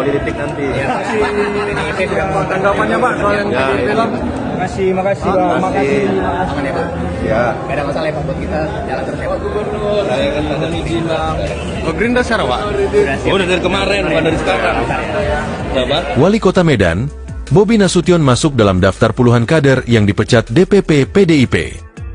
politik nanti. Ya, tanggapannya Pak soal yang film. Makasih Pak. Makasih. Aman ya Pak? Ya. Gak ada masalah ya Pak buat kita jalan terus ya Pak? Gubernur. Saya kan ada izin Bang. Oh, Gerindra secara Pak? Oh, udah dari kemarin, bukan dari sekarang. Coba. Wali Kota Medan, Bobi Nasution masuk dalam daftar puluhan kader yang dipecat DPP PDIP.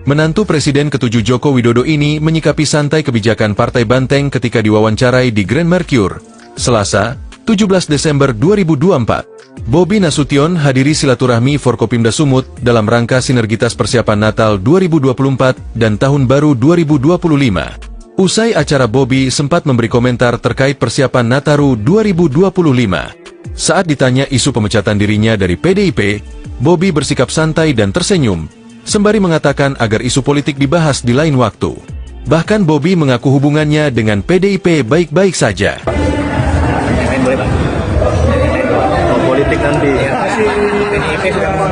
Menantu Presiden ke-7 Joko Widodo ini menyikapi santai kebijakan Partai Banteng ketika diwawancarai di Grand Mercure, Selasa, 17 Desember 2024. Bobi Nasution hadiri silaturahmi Forkopimda Sumut dalam rangka sinergitas persiapan Natal 2024 dan Tahun Baru 2025. Usai acara, Bobi sempat memberi komentar terkait persiapan Nataru 2025. Saat ditanya isu pemecatan dirinya dari PDIP, Bobi bersikap santai dan tersenyum, sembari mengatakan agar isu politik dibahas di lain waktu. Bahkan Bobi mengaku hubungannya dengan PDIP baik-baik saja. Yang lain boleh Pak? Politik nanti.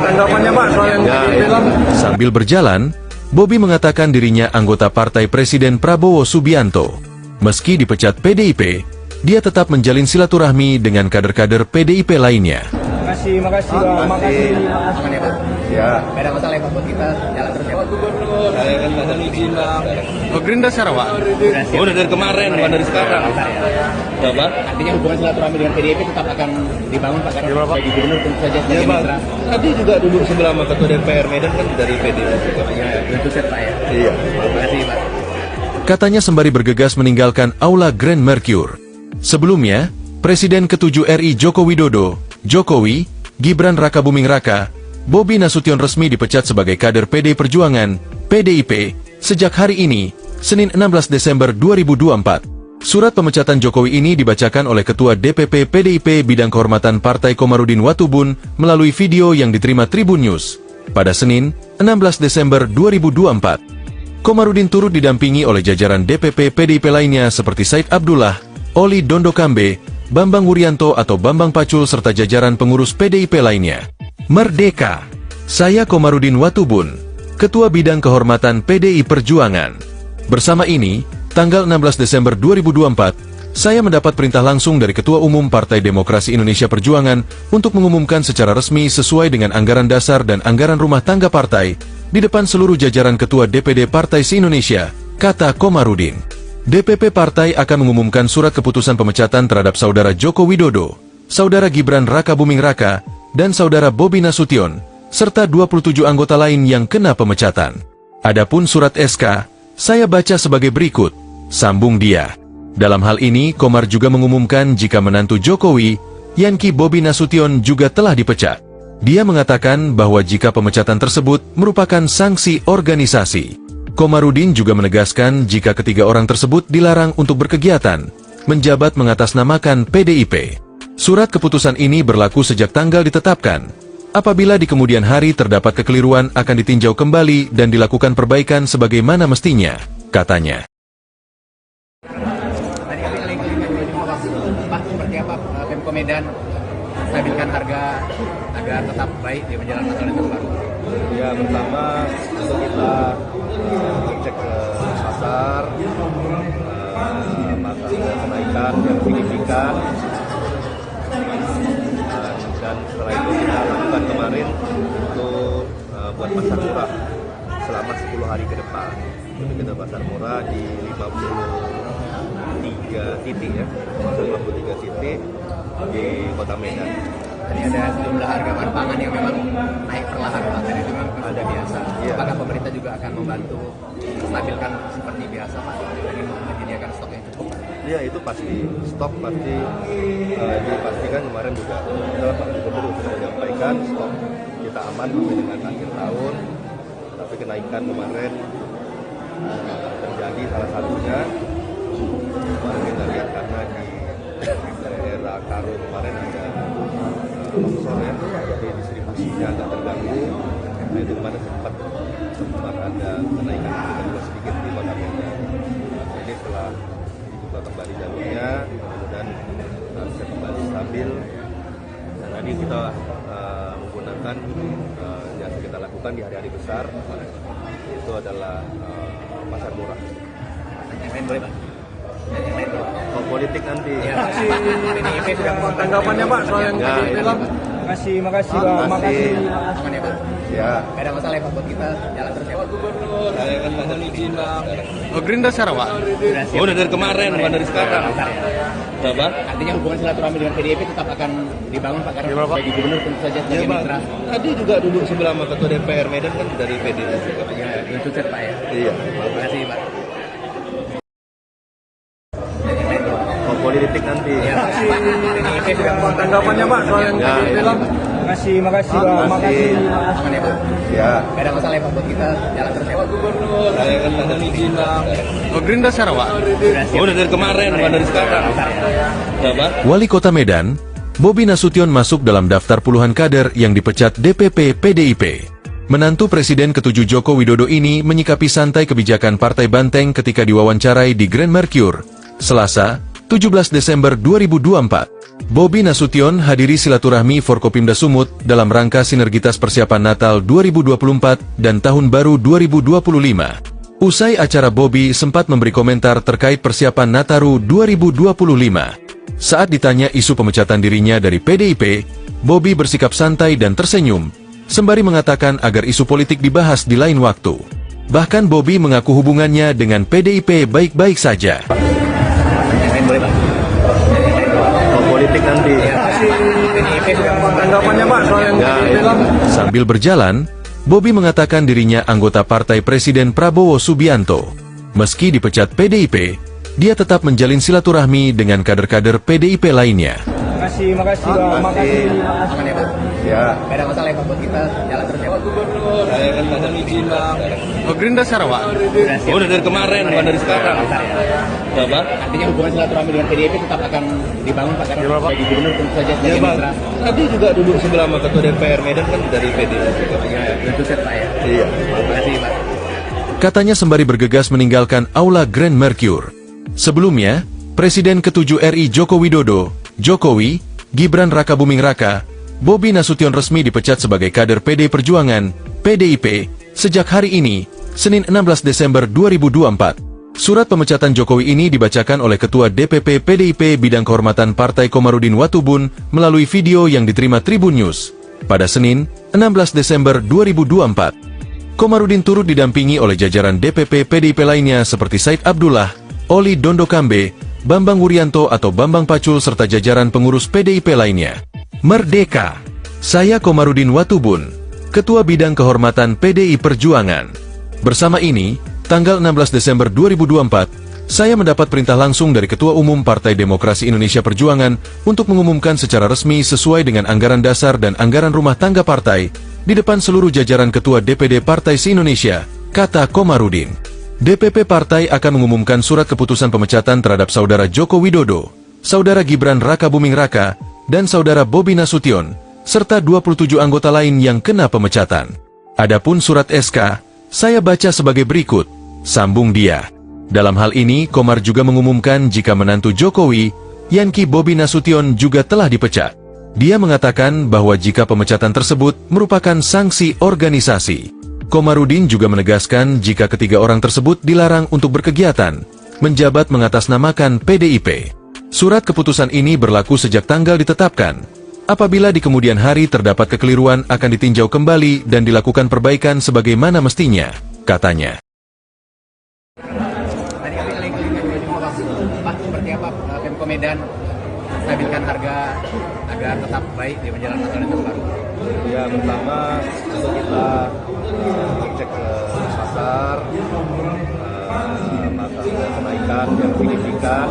Tanggapannya Pak soal yang film. Sambil berjalan, Bobi mengatakan dirinya anggota Partai Presiden Prabowo Subianto. Meski dipecat PDIP, dia tetap menjalin silaturahmi dengan kader-kader PDIP lainnya. Makasih Pak. Makasih. Aman ya Pak? Ya. Gak ada masalah ya Pak buat kita jalan terus ya Pak? Gubernur. Saya kan ada izin Bang. Oh, Gerindra secara Pak? Oh, udah dari kemarin, bukan dari sekarang. Coba. Artinya hubungan silaturahmi dengan PDIP tetap akan dibangun Pak, karena sebagai gubernur tentu saja Ya sebagai Bang. mitra. Tadi juga duduk sebelah sama Ketua DPR Medan kan dari PDIP juga. Ya, tentu saja Pak ya. Iya. Terima kasih Pak. Katanya sembari bergegas meninggalkan Aula Grand Mercure. Sebelumnya, Presiden ke-7 RI Joko Widodo, Jokowi, Gibran Rakabuming Raka, Bobi Nasution resmi dipecat sebagai kader PD Perjuangan, PDIP, sejak hari ini, Senin 16 Desember 2024. Surat pemecatan Jokowi ini dibacakan oleh Ketua DPP PDIP Bidang Kehormatan Partai Komarudin Watubun melalui video yang diterima Tribun News pada Senin, 16 Desember 2024. Komarudin turut didampingi oleh jajaran DPP PDIP lainnya seperti Said Abdullah, Oli Dondokambe, Bambang Wuryanto atau Bambang Pacul serta jajaran pengurus PDIP lainnya. Merdeka! Saya Komarudin Watubun, Ketua Bidang Kehormatan PDI Perjuangan. Bersama ini, tanggal 16 Desember 2024, saya mendapat perintah langsung dari Ketua Umum Partai Demokrasi Indonesia Perjuangan untuk mengumumkan secara resmi sesuai dengan anggaran dasar dan anggaran rumah tangga partai di depan seluruh jajaran Ketua DPD Partai se-Indonesia, kata Komarudin. DPP Partai akan mengumumkan surat keputusan pemecatan terhadap Saudara Joko Widodo, Saudara Gibran Rakabuming Raka, dan Saudara Bobi Nasution, serta 27 anggota lain yang kena pemecatan. Adapun surat SK, saya baca sebagai berikut, sambung dia. Dalam hal ini, Komar juga mengumumkan jika menantu Jokowi, Yanki Bobi Nasution juga telah dipecat. Dia mengatakan bahwa jika pemecatan tersebut merupakan sanksi organisasi. Komarudin juga menegaskan jika ketiga orang tersebut dilarang untuk berkegiatan, menjabat mengatasnamakan PDIP. Surat keputusan ini berlaku sejak tanggal ditetapkan. Apabila di kemudian hari terdapat kekeliruan akan ditinjau kembali dan dilakukan perbaikan sebagaimana mestinya, katanya. Tadi kami Pak, seperti apa Pemko Medan stabilkan harga agar tetap baik di menjelang Natal dan Tahun Baru? Ya, pertama untuk kita cek ke pasar, masalah kenaikan yang signifikan, dan setelah itu kita lakukan kemarin untuk buat pasar murah selama 10 hari ke depan. Jadi kita pasar murah di 53 titik ya, 53 titik di Kota Medan. Tadi ada sejumlah harga bahan pangan yang memang naik perlahan Pak, dan itu memang ada biasa. Iya. Apakah pemerintah juga akan membantu stabilkan seperti biasa Pak, dengan menyediakan stok yang cukup? Ya, itu pasti stok pasti dipastikan. Kemarin juga kita Pak Gubernur sudah menyampaikan stok kita aman sampai dengan akhir tahun. Tapi kenaikan kemarin terjadi salah satunya kemarin kita lihat karena di daerah Karo kemarin ada longsor ya, jadi distribusinya agak terganggu. Nah, itu kemarin sempat ada kenaikan harga juga sedikit di Kota Medan. Ini setelah dibuka kembali jalurnya, mudah-mudahan bisa kembali stabil. Dan tadi kita menggunakan yang kita lakukan di hari-hari besar, itu adalah pasar murah. Yang lain boleh Pak? Yang lain boleh. politik nanti. Ya, PDIP sudah Tanggapannya Pak soal yang Ya, PDIP ini. lah. Makasih Pak. Makasih. aman ya Pak. Ya, Gak ada masalah ya Pak buat kita jalan terus ya Pak. saya kan mohon izin Bang. Oh, Gerindra Sarawak. Oh, udah dari kemarin, bukan dari sekarang. Apa? Artinya hubungan silaturahmi dengan PDIP tetap akan dibangun Pak karena sebagai gubernur tentu saja Ya sebagai Bang, mitra. tadi juga duduk sebelah sama ketua DPR Medan kan dari PDIP. Ya, itu set Pak ya. Iya. Terima kasih Pak. Oh, politik nanti. Ya, PDIP sudah Tanggapannya Pak soal yang Ya, PDIP ini. lah. Makasih Pak. Makasih. aman ya Pak. Ya, Gak ada masalah ya Pak buat kita jalan terus ya Pak. saya kan mohon izin Bang. Oh, Gerindra Sarawak. Oh, udah dari kemarin, bukan dari sekarang. Apa? Wali Kota Medan, Bobi Nasution masuk dalam daftar puluhan kader yang dipecat DPP PDIP. Menantu Presiden ke-7 Joko Widodo ini menyikapi santai kebijakan Partai Banteng ketika diwawancarai di Grand Mercure, Selasa, 17 Desember 2024. Bobi Nasution hadiri silaturahmi Forkopimda Sumut dalam rangka sinergitas persiapan Natal 2024 dan Tahun Baru 2025. Usai acara, Bobi sempat memberi komentar terkait persiapan Nataru 2025. Saat ditanya isu pemecatan dirinya dari PDIP, Bobi bersikap santai dan tersenyum, sembari mengatakan agar isu politik dibahas di lain waktu. Bahkan Bobi mengaku hubungannya dengan PDIP baik-baik saja. Yang lain boleh Pak. Oh, politik nanti. PDIP sudah Tanggapannya Pak soal yang Ya, PDIP lah. Sambil berjalan, Bobi mengatakan dirinya anggota partai Presiden Prabowo Subianto. Meski dipecat PDIP, dia tetap menjalin silaturahmi dengan kader-kader PDIP lainnya. Makasih Pak. Makasih. aman ya Pak. Ya, Gak ada masalah ya Pak buat kita jalan terus ya Pak. saya kan mohon izin Bang. Oh, Gerindra Sarawak. Oh, udah dari kemarin, bukan dari sekarang. Apa? Artinya hubungan silaturahmi dengan PDIP tetap akan dibangun Pak karena sebagai gubernur tentu saja Ya sebagai Bang, mitra. tadi juga duduk sebelah sama ketua DPR Medan kan dari PDIP. Ya, itu set Pak ya. Iya. Terima kasih Pak. Katanya sembari bergegas meninggalkan Aula Grand Mercure. Sebelumnya, Presiden ke-7 RI Joko Widodo, Jokowi, Gibran Rakabuming Raka, Bobi Nasution resmi dipecat sebagai kader PD Perjuangan, PDIP, sejak hari ini, Senin 16 Desember 2024. Surat pemecatan Jokowi ini dibacakan oleh Ketua DPP PDIP Bidang Kehormatan Partai Komarudin Watubun melalui video yang diterima Tribun News pada Senin, 16 Desember 2024. Komarudin turut didampingi oleh jajaran DPP PDIP lainnya seperti Said Abdullah, Oli Dondokambe, Bambang Wuryanto atau Bambang Pacul serta jajaran pengurus PDIP lainnya. Merdeka! Saya Komarudin Watubun, Ketua Bidang Kehormatan PDI Perjuangan. Bersama ini, tanggal 16 Desember 2024, saya mendapat perintah langsung dari Ketua Umum Partai Demokrasi Indonesia Perjuangan untuk mengumumkan secara resmi sesuai dengan anggaran dasar dan anggaran rumah tangga partai di depan seluruh jajaran Ketua DPD Partai se-Indonesia, kata Komarudin. DPP Partai akan mengumumkan surat keputusan pemecatan terhadap Saudara Joko Widodo, Saudara Gibran Rakabuming Raka, dan Saudara Bobi Nasution, serta 27 anggota lain yang kena pemecatan. Adapun surat SK, saya baca sebagai berikut, sambung dia. Dalam hal ini, Komar juga mengumumkan jika menantu Jokowi, Yanki Bobi Nasution juga telah dipecat. Dia mengatakan bahwa jika pemecatan tersebut merupakan sanksi organisasi. Komarudin juga menegaskan jika ketiga orang tersebut dilarang untuk berkegiatan, menjabat mengatasnamakan PDIP. Surat keputusan ini berlaku sejak tanggal ditetapkan. Apabila di kemudian hari terdapat kekeliruan akan ditinjau kembali dan dilakukan perbaikan sebagaimana mestinya, katanya. Tadi kami kali-kali mau Pak, seperti apa Pemko Medan stabilkan harga agar tetap baik di menjelang Natal dan Tahun Baru. Ya, pertama tentu kita cek ke pasar, maka ada kenaikan yang signifikan,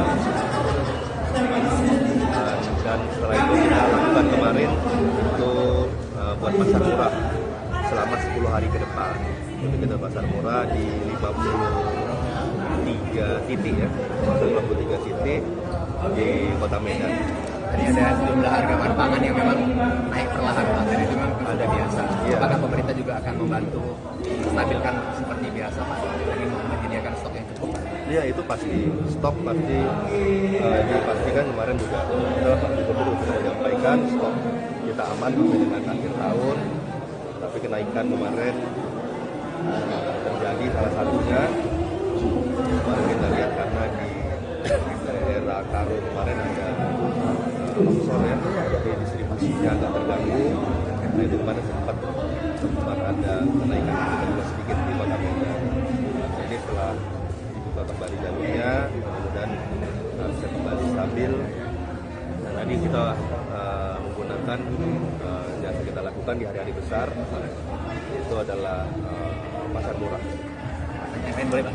dan setelah itu kita lakukan kemarin untuk buat pasar murah selama 10 hari ke depan. Untuk kita pasar murah di 53 titik ya, 53 titik di Kota Medan. Tadi ada sejumlah harga bahan pangan yang memang naik perlahan Pak, dan itu memang ada biasa. Iya. Apakah pemerintah juga akan membantu stabilkan seperti biasa Pak, dengan menyediakan stok yang cukup? Ya, itu pasti stok pasti dipastikan. Kemarin juga Pak Gubernur sudah menyampaikan stok kita aman sampai dengan akhir tahun, tapi kenaikan kemarin terjadi salah satunya kemarin kita lihat karena di daerah Karo kemarin ada longsor ya, jadi distribusinya agak terganggu. Nah itu kemarin sempat ada kenaikan juga sedikit di Kota Medan. Jadi setelah dibuka kembali jalurnya, kemudian bisa kembali stabil. Dan tadi kita menggunakan yang kita lakukan di hari-hari besar, itu adalah pasar murah. Yang lain boleh Pak?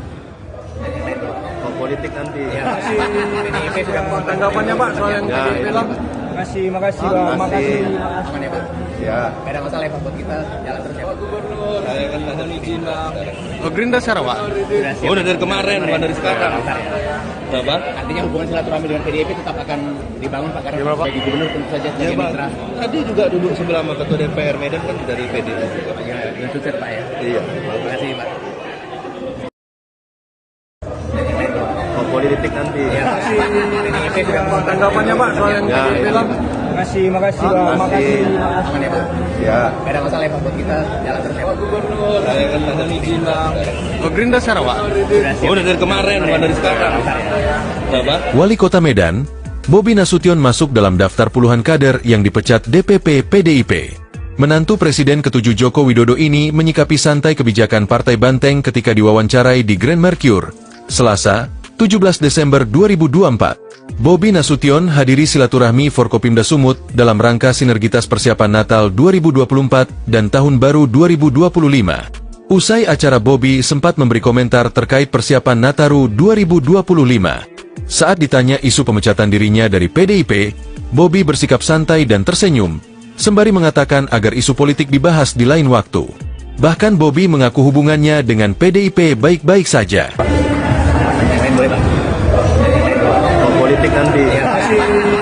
Yang lain boleh. Oh, politik nanti. Ya, PDIP sudah Tanggapannya Pak soal yang Ya, PDIP lah. Makasih Pak. Makasih. aman ya Pak? Ya, Gak ada masalah ya Pak buat kita jalan terus ya Pak? saya kan ada izin Bang. Oh, Gerindra Sarawak. Oh, udah dari kemarin, bukan dari sekarang. Apa? Artinya hubungan silaturahmi dengan PDIP tetap akan dibangun Pak, karena sebagai gubernur tentu saja Ya sebagai Bang, mitra. tadi juga duduk sebelah sama Ketua DPR Medan kan dari PDIP juga. Ya, dengan sukses Pak ya. Iya. Terima kasih Pak. Oh, politik nanti. Ya, PDIP sudah Tanggapannya Pak soal yang Ya, PDIP lah. Makasih Pak. Makasih. aman ya Pak? Ya, Gak ada masalah ya Pak buat kita jalan terus ya Pak? saya kan ada izin Bang. Oh, Gerindra Sarawak. Oh, udah dari kemarin, bukan dari sekarang. Apa? Wali Kota Medan, Bobi Nasution masuk dalam daftar puluhan kader yang dipecat DPP PDIP. Menantu Presiden ke-7 Joko Widodo ini menyikapi santai kebijakan Partai Banteng ketika diwawancarai di Grand Mercure, Selasa, 17 Desember 2024. Bobi Nasution hadiri silaturahmi Forkopimda Sumut dalam rangka sinergitas persiapan Natal 2024 dan Tahun Baru 2025. Usai acara, Bobi sempat memberi komentar terkait persiapan Nataru 2025. Saat ditanya isu pemecatan dirinya dari PDIP, Bobi bersikap santai dan tersenyum, sembari mengatakan agar isu politik dibahas di lain waktu. Bahkan Bobi mengaku hubungannya dengan PDIP baik-baik saja. Yang lain boleh Pak? Oh, politik nanti. Ya,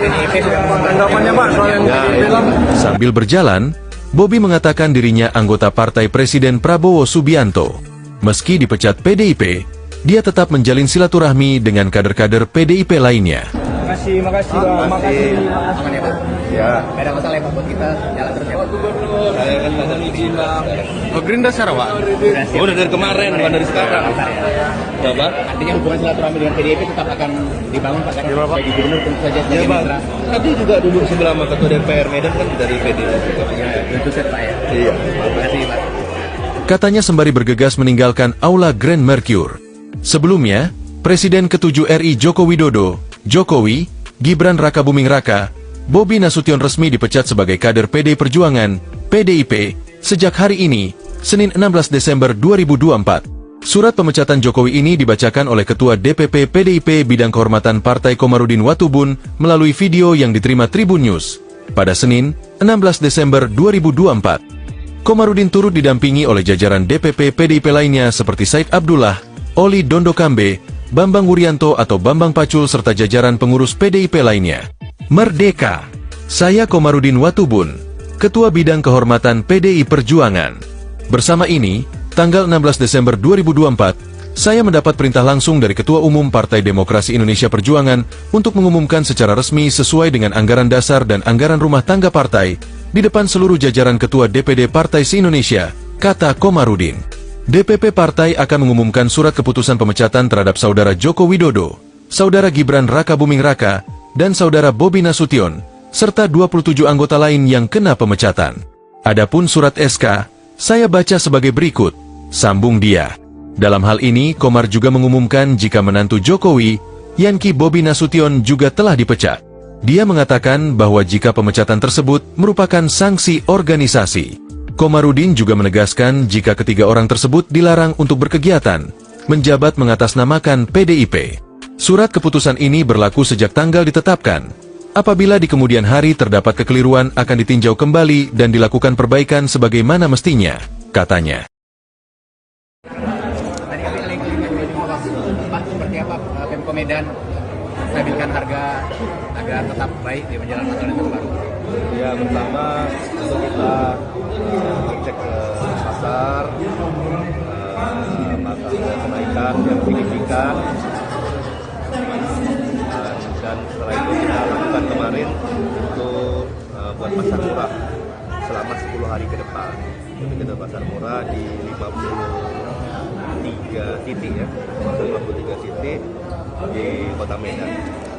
PDIP sudah Tanggapannya Pak soal yang PDIP lah. Sambil berjalan, Bobi mengatakan dirinya anggota partai Presiden Prabowo Subianto. Meski dipecat PDIP, dia tetap menjalin silaturahmi dengan kader-kader PDIP lainnya. Makasih Pak. Makasih. aman ya Pak? Ya, Gak ada masalah ya Pak buat kita jalan terus ya Pak? saya kan ada izin Bang. Oh, Gerindra Sarawak. Oh, udah dari kemarin, bukan dari sekarang. Apa? Artinya hubungan silaturahmi dengan PDIP tetap akan dibangun Pak, karena sebagai gubernur tentu saja Ya sebagai Bang, mitra. tadi juga duduk sebelah sama Ketua DPR Medan kan dari PDIP juga. Ya, dengan sukses Pak ya. Iya. Terima kasih Pak. Katanya sembari bergegas meninggalkan Aula Grand Mercure. Sebelumnya, Presiden ke-7 RI Joko Widodo, Jokowi, Gibran Rakabuming Raka, Bobi Nasution resmi dipecat sebagai kader PD Perjuangan, PDIP, sejak hari ini, Senin 16 Desember 2024. Surat pemecatan Jokowi ini dibacakan oleh Ketua DPP PDIP Bidang Kehormatan Partai Komarudin Watubun melalui video yang diterima Tribun News pada Senin, 16 Desember 2024. Komarudin turut didampingi oleh jajaran DPP PDIP lainnya seperti Said Abdullah, Oli Dondokambe, Bambang Wuryanto atau Bambang Pacul serta jajaran pengurus PDIP lainnya. Merdeka! Saya Komarudin Watubun, Ketua Bidang Kehormatan PDI Perjuangan. Bersama ini, tanggal 16 Desember 2024, saya mendapat perintah langsung dari Ketua Umum Partai Demokrasi Indonesia Perjuangan untuk mengumumkan secara resmi sesuai dengan anggaran dasar dan anggaran rumah tangga partai di depan seluruh jajaran Ketua DPD Partai se-Indonesia, kata Komarudin. DPP Partai akan mengumumkan surat keputusan pemecatan terhadap Saudara Joko Widodo, Saudara Gibran Rakabuming Raka, dan Saudara Bobi Nasution, serta 27 anggota lain yang kena pemecatan. Adapun surat SK, saya baca sebagai berikut, sambung dia. Dalam hal ini, Komar juga mengumumkan jika menantu Jokowi, Yanki Bobi Nasution juga telah dipecat. Dia mengatakan bahwa jika pemecatan tersebut merupakan sanksi organisasi. Komarudin juga menegaskan jika ketiga orang tersebut dilarang untuk berkegiatan, menjabat mengatasnamakan PDIP. Surat keputusan ini berlaku sejak tanggal ditetapkan. Apabila di kemudian hari terdapat kekeliruan akan ditinjau kembali dan dilakukan perbaikan sebagaimana mestinya, katanya. Tadi kami Pak, seperti apa Pemko Medan stabilkan harga agar tetap baik di menjelang Natal dan Tahun Baru? Ya, pertama tentu kita cek ke pasar, maka ada kenaikan yang signifikan, dan setelah itu kita lakukan kemarin untuk buat pasar murah selama 10 hari ke depan. Jadi kita pasar murah di 53 titik ya, 53 titik di Kota Medan.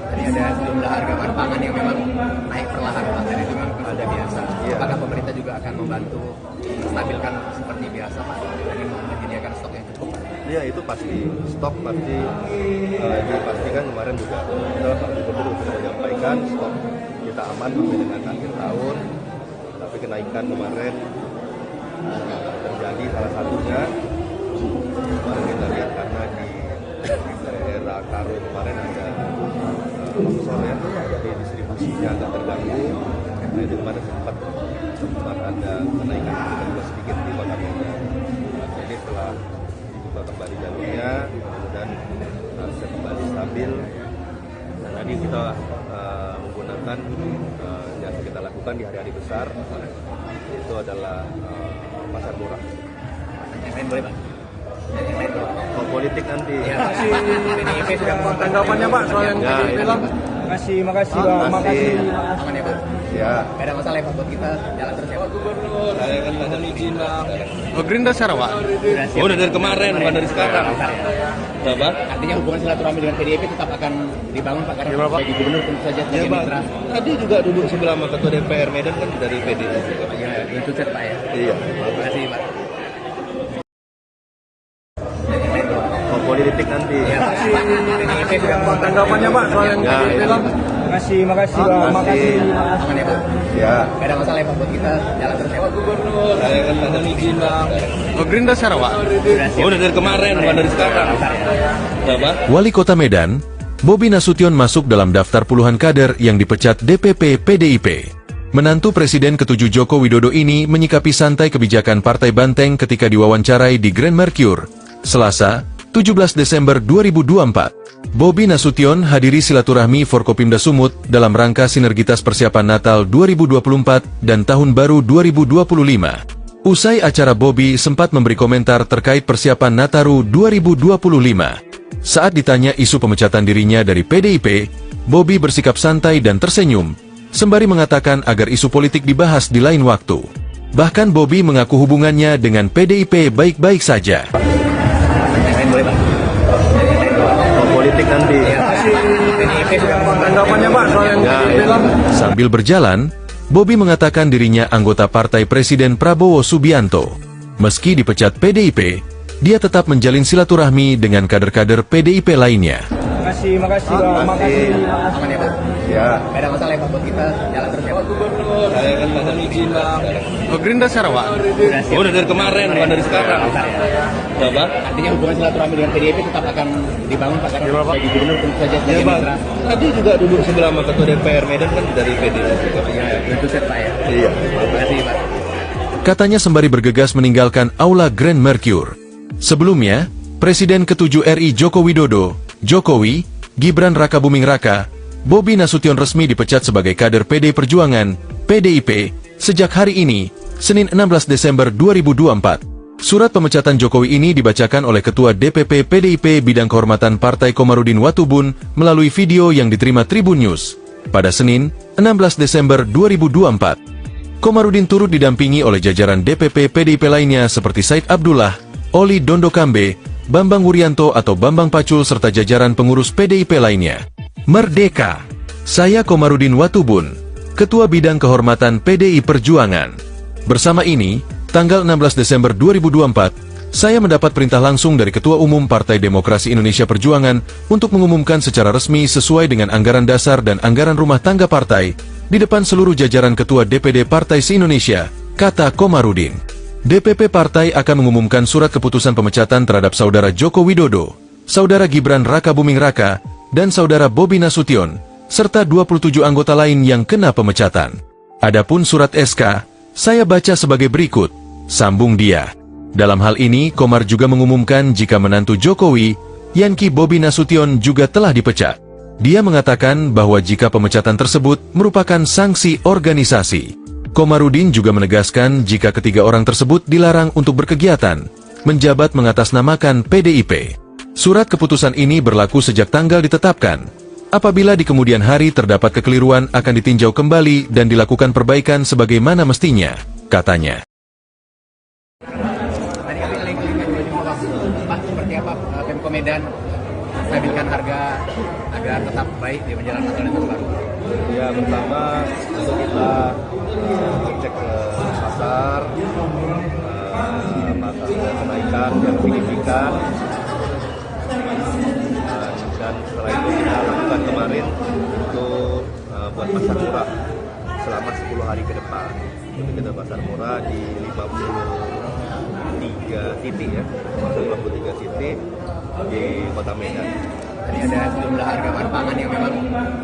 Tadi ada sejumlah harga bahan pangan yang memang naik perlahan Pak. Dan itu memang sudah biasa. Iya. Apakah pemerintah juga akan membantu stabilkan seperti biasa Pak? Dengan menyediakan stok yang cukup Pak? Iya, itu pasti stok pasti dipastikan. Kemarin juga kita Pak Gubernur sudah menyampaikan stok kita aman sampai dengan akhir tahun. Tapi kenaikan kemarin terjadi salah satunya kemarin kita lihat karena di daerah Karo kemarin ada longsor ya, jadi distribusinya agak terganggu. Nah itu kemarin sempat ada kenaikan juga sedikit di Kota Medan. Jadi setelah dibuka kembali jalurnya, kemudian harusnya kembali stabil. Dan tadi kita menggunakan yang kita lakukan di hari-hari besar itu adalah pasar murah. Yang lain boleh Pak? Yang lain boleh? Kalau politik nanti. Ya, PDIP sudah Tanggapannya Pak soal yang Ya, PDIP lang. Makasih Pak. Makasih. aman ya Pak? Ya, Gak ada masalah ya Pak buat kita jalan terus ya Pak? saya kan ada izin lah. Oh, Gerindra Sarawak. Oh, udah dari kemarin, bukan dari sekarang. Apa? Artinya hubungan silaturahmi dengan PDIP tetap akan dibangun Pak karena sebagai gubernur tentu saja Ya, sebagai Pak. mitra. Tadi juga duduk sebelah sama Ketua DPR Medan kan dari PDI juga. Ya, itu set Pak ya. Iya. Terima kasih Pak. Kalau politik nanti. Ya, PDIP sudah Tanggapannya Pak soal yang Ya, PDIP ya. lang. Makasih Pak. aman ya Pak? Ya, Gak ada masalah ya Pak buat kita jalan terus ya Pak? saya kan ada izin lah. Oh, Gerindra Sarawak. Oh, udah dari kemarin, bukan dari sekarang. Apa? Wali Kota Medan, Bobi Nasution masuk dalam daftar puluhan kader yang dipecat DPP PDIP. Menantu Presiden ke-7 Joko Widodo ini menyikapi santai kebijakan Partai Banteng ketika diwawancarai di Grand Mercure, Selasa, 17 Desember 2024. Bobi Nasution hadiri silaturahmi Forkopimda Sumut dalam rangka sinergitas persiapan Natal 2024 dan Tahun Baru 2025. Usai acara, Bobi sempat memberi komentar terkait persiapan Nataru 2025. Saat ditanya isu pemecatan dirinya dari PDIP, Bobi bersikap santai dan tersenyum, sembari mengatakan agar isu politik dibahas di lain waktu. Bahkan Bobi mengaku hubungannya dengan PDIP baik-baik saja. Yang lain boleh Pak? Kalau politik nanti. Ya, PDIP sudah Tanggapannya Pak soal yang Ya, PDIP ya. lang. Sambil berjalan, Bobi mengatakan dirinya anggota partai Presiden Prabowo Subianto. Meski dipecat PDIP, dia tetap menjalin silaturahmi dengan kader-kader PDIP lainnya. Makasih aman ya Pak? Ya, Gak ada masalah ya Pak buat kita jalan terus ya Pak? saya kan ada izin lah. Oh, Gerindra Sarawak. Oh, udah dari kemarin, bukan dari sekarang. Apa? Artinya hubungan silaturahmi dengan PDIP tetap akan dibangun Pak karena sebagai gubernur tentu saja Ya, sebagai Pak. mitra. Tadi juga duduk sebelah sama Ketua DPR Medan kan dari PDI juga. Ya, itu set Pak ya. Iya. Terima kasih Pak. Katanya sembari bergegas meninggalkan Aula Grand Mercure. Sebelumnya, Presiden ke-7 RI Joko Widodo, Jokowi, Gibran Rakabuming Raka, Bobi Nasution resmi dipecat sebagai kader PD Perjuangan, PDIP, sejak hari ini, Senin 16 Desember 2024. Surat pemecatan Jokowi ini dibacakan oleh Ketua DPP PDIP Bidang Kehormatan Partai Komarudin Watubun melalui video yang diterima Tribun News pada Senin, 16 Desember 2024. Komarudin turut didampingi oleh jajaran DPP PDIP lainnya seperti Said Abdullah, Oli Dondokambe, Bambang Wuryanto atau Bambang Pacul serta jajaran pengurus PDIP lainnya. Merdeka! Saya Komarudin Watubun, Ketua Bidang Kehormatan PDI Perjuangan. Bersama ini, tanggal 16 Desember 2024, saya mendapat perintah langsung dari Ketua Umum Partai Demokrasi Indonesia Perjuangan untuk mengumumkan secara resmi sesuai dengan anggaran dasar dan anggaran rumah tangga partai di depan seluruh jajaran Ketua DPD Partai se-Indonesia, kata Komarudin. DPP Partai akan mengumumkan surat keputusan pemecatan terhadap Saudara Joko Widodo, Saudara Gibran Rakabuming Raka, dan Saudara Bobi Nasution, serta 27 anggota lain yang kena pemecatan. Adapun surat SK, saya baca sebagai berikut, sambung dia. Dalam hal ini, Komar juga mengumumkan jika menantu Jokowi, Yanki Bobi Nasution juga telah dipecat. Dia mengatakan bahwa jika pemecatan tersebut merupakan sanksi organisasi. Komarudin juga menegaskan jika ketiga orang tersebut dilarang untuk berkegiatan, menjabat mengatasnamakan PDIP. Surat keputusan ini berlaku sejak tanggal ditetapkan. Apabila di kemudian hari terdapat kekeliruan akan ditinjau kembali dan dilakukan perbaikan sebagaimana mestinya, katanya. Tadi kami lagi Pak, seperti apa Pemko Medan stabilkan harga agar agar tetap baik di menjelang Natal dan Tahun Baru? Ya, pertama tentu kita cek ke pasar, apakah ada kenaikan yang signifikan, dan setelah itu kita lakukan kemarin untuk buat pasar murah selama 10 hari ke depan. Jadi kita pasar murah di 53 titik ya, 53 titik di Kota Medan. Tadi ada sejumlah harga bahan pangan yang memang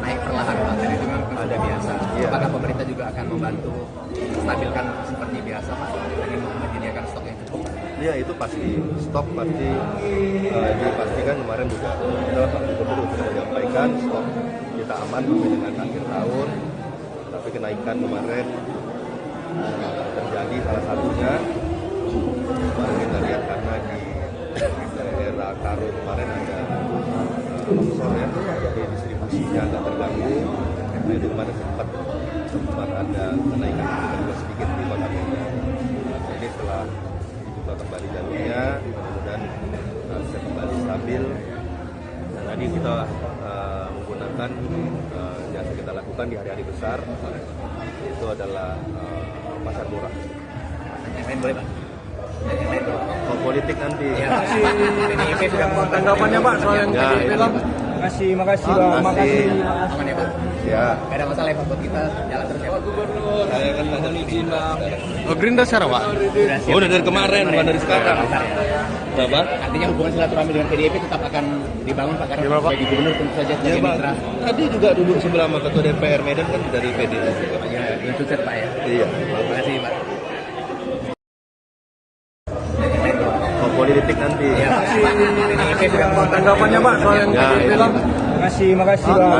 naik perlahan Pak, dan itu memang ada biasa. Iya. Apakah pemerintah juga akan membantu stabilkan seperti biasa Pak, dengan menyediakan stok yang cukup? Ya, itu pasti stok pasti dipastikan. Kemarin juga kita Pak Gubernur sudah menyampaikan stok kita aman sampai dengan akhir tahun. Tapi kenaikan kemarin terjadi salah satunya kemarin kita lihat karena di daerah Karo kemarin ada longsor ya, jadi distribusinya agak terganggu. Nah, itu kemarin sempat ada kenaikan juga sedikit di Kota Medan. Jadi setelah dibuka kembali jalurnya, kemudian bisa kembali stabil. Dan tadi kita menggunakan yang kita lakukan di hari-hari besar, itu adalah pasar murah. Yang lain boleh Pak? Yang lain boleh? Kalau politik nanti. Ya, PDIP sudah Tanggapannya Pak soal yang Ya, PDIP Bang. Makasih Pak. Makasih. aman ya Pak? Ya, Gak ada masalah ya Pak buat kita jalan terus ya Pak? saya kan ada izin Bang. Oh, Gerindra Sarawak. Oh, udah dari kemarin, bukan dari sekarang. Berapa? Artinya hubungan silaturahmi dengan PDIP tetap akan dibangun Pak, karena sebagai gubernur tentu saja Ya sebagai Bang, mitra. tadi juga duduk sebelah sama Ketua DPR Medan kan dari PDI juga. Ya, itu sukses Pak ya. Iya. Terima kasih Pak. Kalau politik nanti. Ya, PDIP sudah Tanggapannya Pak soal yang Ya, PDIP Bang. Makasih Bang.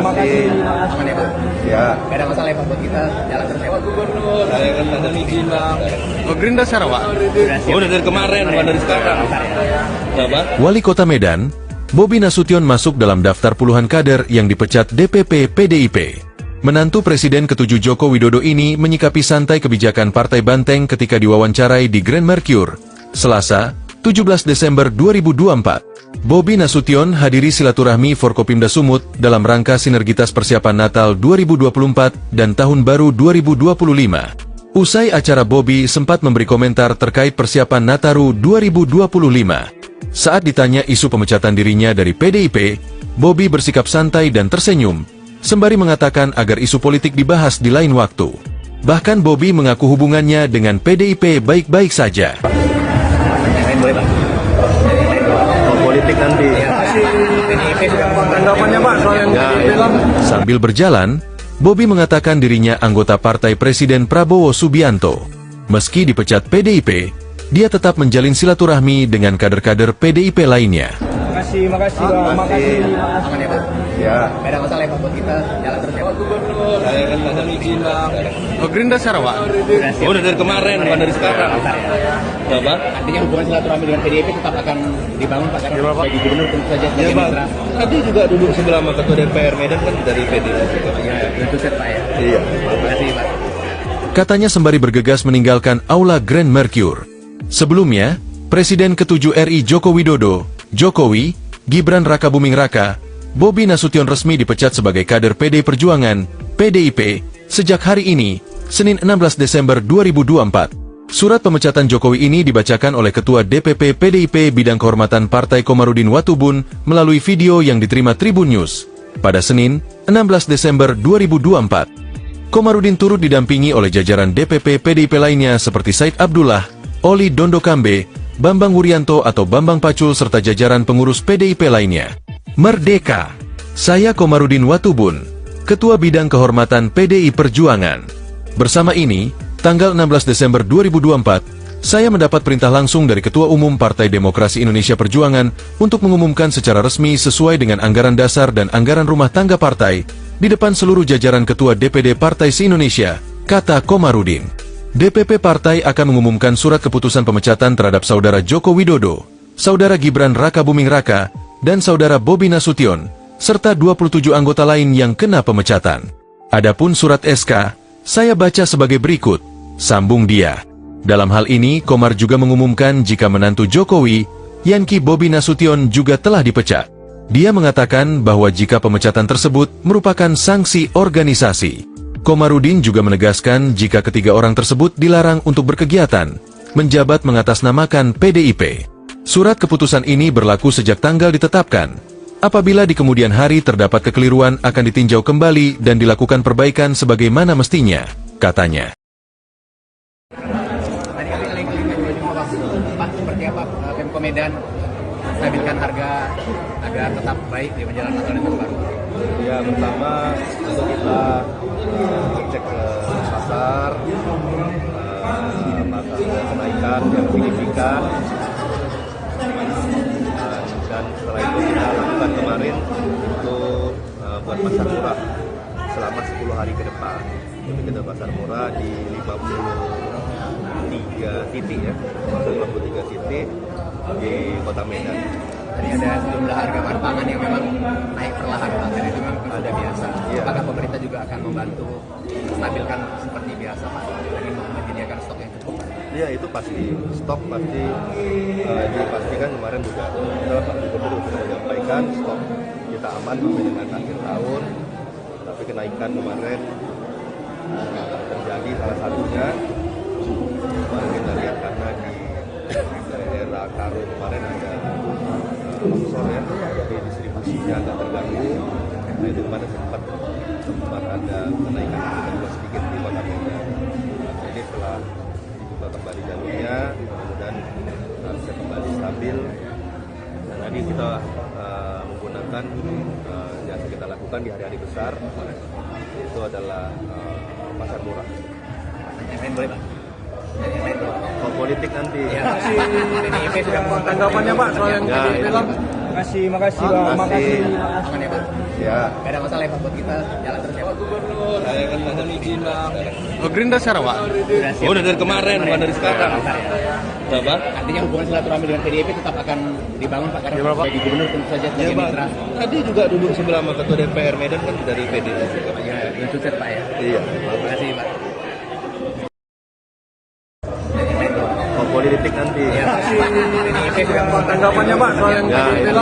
Makasih. aman ya Pak? Ya, Gak ada masalah ya Pak buat kita jalan terus ya Pak? saya kan ada izin Bang. Oh, Gerindra Sarawak. Oh, udah dari kemarin, bukan dari sekarang. Berapa? Wali Kota Medan, Bobi Nasution masuk dalam daftar puluhan kader yang dipecat DPP PDIP. Menantu Presiden ke-7 Joko Widodo ini menyikapi santai kebijakan Partai Banteng ketika diwawancarai di Grand Mercure, Selasa, 17 Desember 2024. Bobi Nasution hadiri silaturahmi Forkopimda Sumut dalam rangka sinergitas persiapan Natal 2024 dan Tahun Baru 2025. Usai acara, Bobi sempat memberi komentar terkait persiapan Nataru 2025. Saat ditanya isu pemecatan dirinya dari PDIP, Bobi bersikap santai dan tersenyum, sembari mengatakan agar isu politik dibahas di lain waktu. Bahkan Bobi mengaku hubungannya dengan PDIP baik-baik saja. Yang lain boleh Pak? Kalau politik nanti. Ya, PDIP sudah Tanggapannya Pak soal yang PDIP Bang. Sambil berjalan, Bobi mengatakan dirinya anggota partai Presiden Prabowo Subianto. Meski dipecat PDIP, dia tetap menjalin silaturahmi dengan kader-kader PDIP lainnya. Makasih Bang. Makasih. aman ya Pak? Ya, Gak ada masalah ya Pak buat kita jalan terus ya Pak? saya kan ada izin Bang. Oh, Gerindra Sarawak. Oh, udah dari kemarin, bukan dari sekarang. Berapa? Artinya hubungan silaturahmi dengan PDIP tetap akan dibangun Pak, karena sebagai gubernur tentu saja Ya sebagai Bang, mitra. tadi juga duduk sebelah sama Ketua DPR Medan kan dari PDI juga. Ya, itu sukses Pak ya. Iya. Terima kasih Pak. Katanya sembari bergegas meninggalkan Aula Grand Mercure. Sebelumnya, Presiden ke-7 RI Joko Widodo, Jokowi, Gibran Rakabuming Raka, Bobi Nasution resmi dipecat sebagai kader PD Perjuangan, PDIP, sejak hari ini, Senin 16 Desember 2024. Surat pemecatan Jokowi ini dibacakan oleh Ketua DPP PDIP Bidang Kehormatan Partai Komarudin Watubun melalui video yang diterima Tribun News pada Senin, 16 Desember 2024. Komarudin turut didampingi oleh jajaran DPP PDIP lainnya seperti Said Abdullah, Oli Dondokambe, Bambang Wuryanto atau Bambang Pacul serta jajaran pengurus PDIP lainnya. Merdeka! Saya Komarudin Watubun, Ketua Bidang Kehormatan PDI Perjuangan. Bersama ini, tanggal 16 Desember 2024, saya mendapat perintah langsung dari Ketua Umum Partai Demokrasi Indonesia Perjuangan untuk mengumumkan secara resmi sesuai dengan anggaran dasar dan anggaran rumah tangga partai, di depan seluruh jajaran Ketua DPD Partai se-Indonesia, kata Komarudin. DPP Partai akan mengumumkan surat keputusan pemecatan terhadap Saudara Joko Widodo, Saudara Gibran Rakabuming Raka, dan Saudara Bobi Nasution, serta 27 anggota lain yang kena pemecatan. Adapun surat SK, saya baca sebagai berikut, sambung dia. Dalam hal ini, Komar juga mengumumkan jika menantu Jokowi, Yanki Bobi Nasution juga telah dipecat. Dia mengatakan bahwa jika pemecatan tersebut merupakan sanksi organisasi. Komarudin juga menegaskan jika ketiga orang tersebut dilarang untuk berkegiatan, menjabat mengatasnamakan PDIP. Surat keputusan ini berlaku sejak tanggal ditetapkan. Apabila di kemudian hari terdapat kekeliruan akan ditinjau kembali dan dilakukan perbaikan sebagaimana mestinya, katanya. Tadi kami Pak, seperti apa Pemko Medan stabilkan harga agar tetap baik di menjelang Natal dan Tahun Baru? Ya, pertama tentu kita cek ke pasar, maka ada kenaikan yang signifikan, dan setelah itu kita lakukan kemarin untuk buat pasar murah selama 10 hari ke depan. Jadi kita pasar murah di 53 titik ya, 53 titik di Kota Medan. Tadi ada sejumlah harga bahan pangan yang memang naik perlahan, Pak. Dan itu memang sudah biasa. Iya. Apakah pemerintah juga akan membantu stabilkan seperti biasa, Pak? Jadi menyediakan stok yang cukup, Pak? Iya, itu pasti stok pasti dipastikan kemarin juga kita Pak Gubernur sudah menyampaikan stok kita aman sampai dengan akhir tahun. Tapi kenaikan kemarin terjadi salah satunya kemarin kita lihat karena di daerah Karo kemarin ada longsor ya, jadi distribusinya agak terganggu. Nah itu kemarin sempat ada kenaikan juga sedikit di Kota Medan. Jadi setelah dibuka kembali jalurnya, mudah-mudahan bisa kembali stabil. Dan tadi kita menggunakan yang kita lakukan di hari-hari besar, itu adalah pasar murah. Yang lain boleh, Pak? Yang lain boleh? Kalau politik nanti. Ya, PDIP sudah Tanggapannya Pak soal yang Ya, PDIP itu. Makasih Pak. Makasih. aman ya, Pak? Ya. Gak ada masalah ya, Pak, buat kita jalan terus ya, Pak? Saya kan ada izin Bang. Oh, Gerindra Sarawak. Oh, udah dari kemarin, bukan dari sekarang. Apa? Artinya hubungan silaturahmi dengan PDIP tetap akan dibangun, Pak, karena sebagai gubernur tentu saja Ya, sebagai Bang. mitra. Tadi juga duduk sebelah sama Ketua DPR Medan kan dari PDIP juga. Ya, belum sukses, Pak, ya. Iya. Terima kasih, Pak. Kalau politik nanti. Ya, PDIP sudah Tanggapannya Pak soal yang Ya, PDIP itu.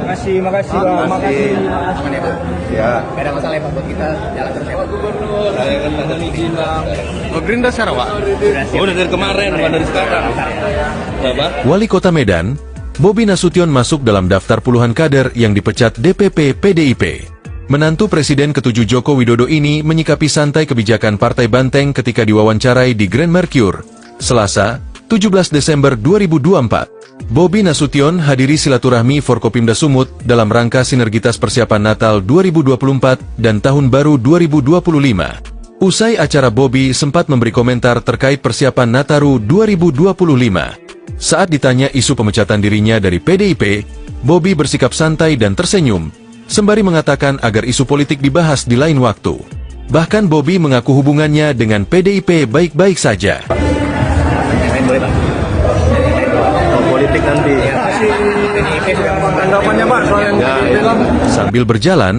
Makasih Pak. Makasih. aman ya, Pak? Ya. Gak ada masalah ya, Pak, buat kita jalan terus ya, Pak? Saya kan ada izin Bang. Oh, Gerindra Sarawak. Oh, udah dari kemarin, bukan dari sekarang. Apa? Wali Kota Medan, Bobi Nasution masuk dalam daftar puluhan kader yang dipecat DPP PDIP. Menantu Presiden ke-7 Joko Widodo ini menyikapi santai kebijakan Partai Banteng ketika diwawancarai di Grand Mercure, Selasa, 17 Desember 2024. Bobi Nasution hadiri silaturahmi Forkopimda Sumut dalam rangka sinergitas persiapan Natal 2024 dan Tahun Baru 2025. Usai acara, Bobi sempat memberi komentar terkait persiapan Nataru 2025. Saat ditanya isu pemecatan dirinya dari PDIP, Bobi bersikap santai dan tersenyum, sembari mengatakan agar isu politik dibahas di lain waktu. Bahkan Bobi mengaku hubungannya dengan PDIP baik-baik saja. Yang lain boleh, Pak? Kalau politik nanti. Ya, PDIP sudah Tanggapannya Pak soal yang Ya, PDIP itu. Sambil berjalan,